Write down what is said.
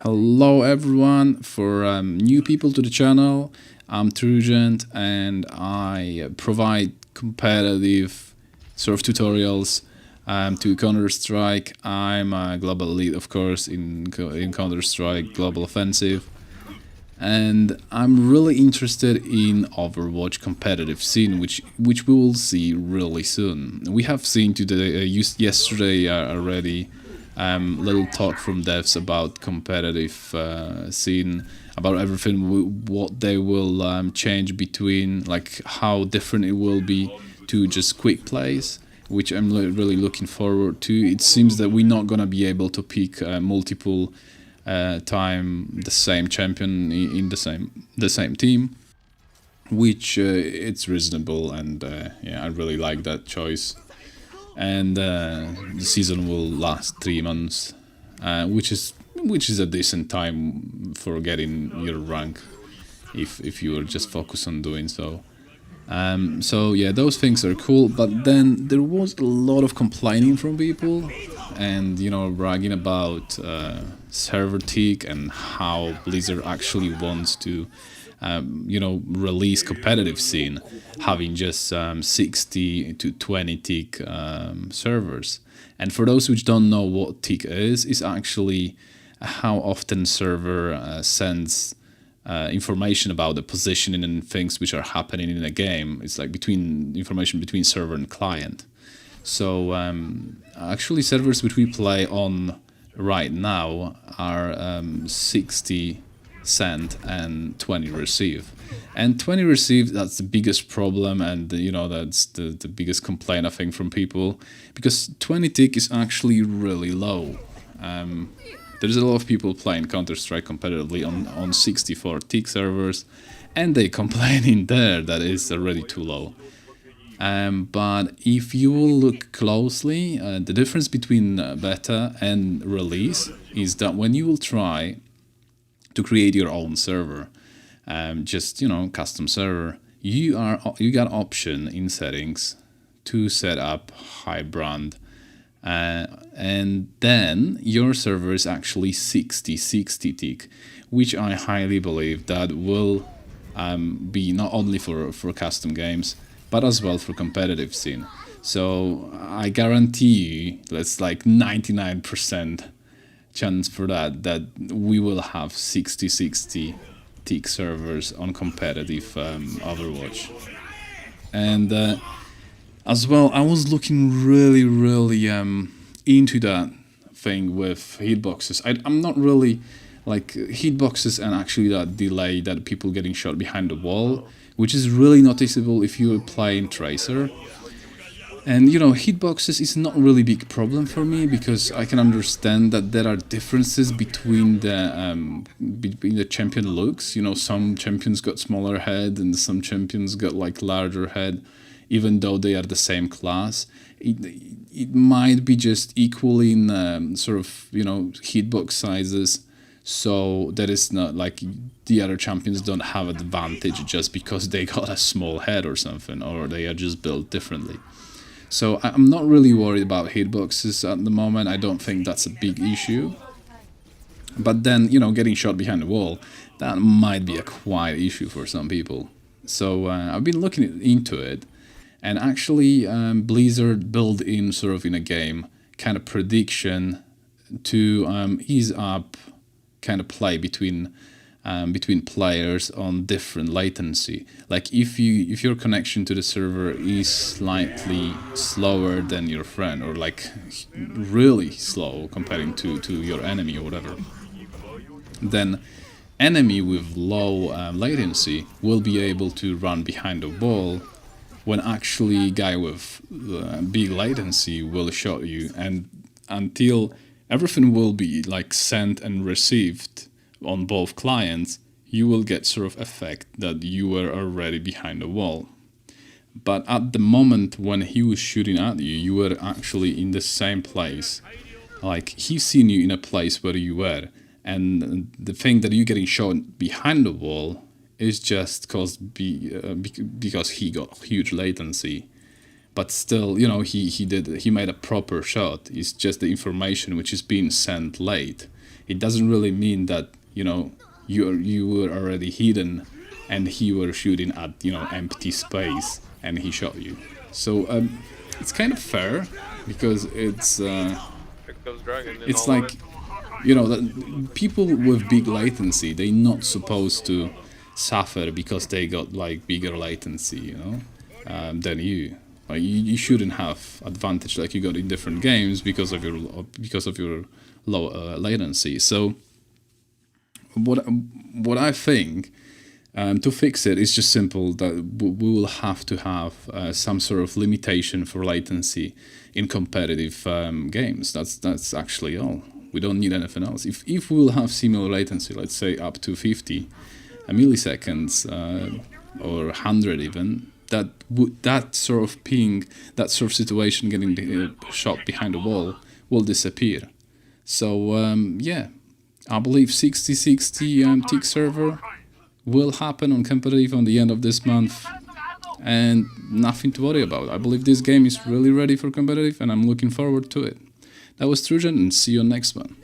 Hello everyone, for new people to the channel, I'm Trugent and I provide competitive sort of tutorials to Counter-Strike. I'm a global lead, of course, in Counter-Strike Global Offensive, and I'm really interested in Overwatch competitive scene, which we will see really soon. We have seen today, yesterday already, little talk from devs about competitive scene, about everything, what they will change between, like how different it will be to just quick plays, which I'm really looking forward to. It seems that we're not gonna be able to pick multiple time the same champion in the same team, which it's reasonable, and yeah, I really like that choice. And the season will last 3 months, which is a decent time for getting your rank if you are just focused on doing so. So yeah, those things are cool, but then there was a lot of complaining from people, and bragging about server tick and how Blizzard actually wants to release competitive scene, having just 60 to 20 tick servers. And for those which don't know what tick is actually how often server sends information about the positioning and things which are happening in a game. It's like between information between server and client. So actually, servers which we play on right now are 60 send and 20 receive. And 20 receive, that's the biggest problem, and that's the biggest complaint, I think, from people, because 20 tick is actually really low. There's a lot of people playing Counter-Strike competitively on 64 tick servers, and they complain in there that it's already too low. But if you will look closely, the difference between beta and release is that when you will try to create your own server, just custom server, you got option in settings to set up high brand, and then your server is actually 60 tick, which I highly believe that will be not only for custom games, but as well for competitive scene. So I guarantee you, that's like 99% chance for that we will have 60 tick servers on competitive Overwatch. And as well, I was looking really into that thing with hitboxes. I'm not really like hitboxes, and actually that delay that people getting shot behind the wall, which is really noticeable if you are playing Tracer. And hitboxes is not really big problem for me, because I can understand that there are differences between the champion looks. Some champions got smaller head and some champions got like larger head, even though they are the same class. It might be just equal in sort of hitbox sizes, so that is not like the other champions don't have advantage just because they got a small head or something, or they are just built differently. So I'm not really worried about hitboxes at the moment. I don't think that's a big issue. But then, getting shot behind the wall, that might be a quite issue for some people. So I've been looking into it, and actually Blizzard built in sort of in a game kind of prediction to ease up kind of play between players on different latency. Like if your connection to the server is slightly slower than your friend, or like really slow comparing to your enemy or whatever, then enemy with low latency will be able to run behind the wall, when actually guy with big latency will shot you, and until everything will be like sent and received on both clients, you will get sort of effect that you were already behind the wall. But at the moment when he was shooting at you, you were actually in the same place. Like he's seen you in a place where you were, and the thing that you're getting shot behind the wall is just caused because he got huge latency. But still, he made a proper shot. It's just the information which is being sent late. it doesn't really mean that, you know, you were already hidden and he were shooting at, you know, empty space and he shot you. So it's kind of fair because it's like, you know, that people with big latency, they're not supposed to suffer because they got like bigger latency, you know, than you. Like you shouldn't have advantage like you got in different games because of your low latency. So what I think, to fix it is just simple, that we will have to have some sort of limitation for latency in competitive games. That's actually all. We don't need anything else. If we will have similar latency, let's say up to 50 milliseconds or 100 even, that sort of ping, that sort of situation getting shot behind the wall will disappear. So yeah, I believe 6060 tick server will happen on competitive on the end of this month, and nothing to worry about. I believe this game is really ready for competitive and I'm looking forward to it. That was Trujan, and see you on next one.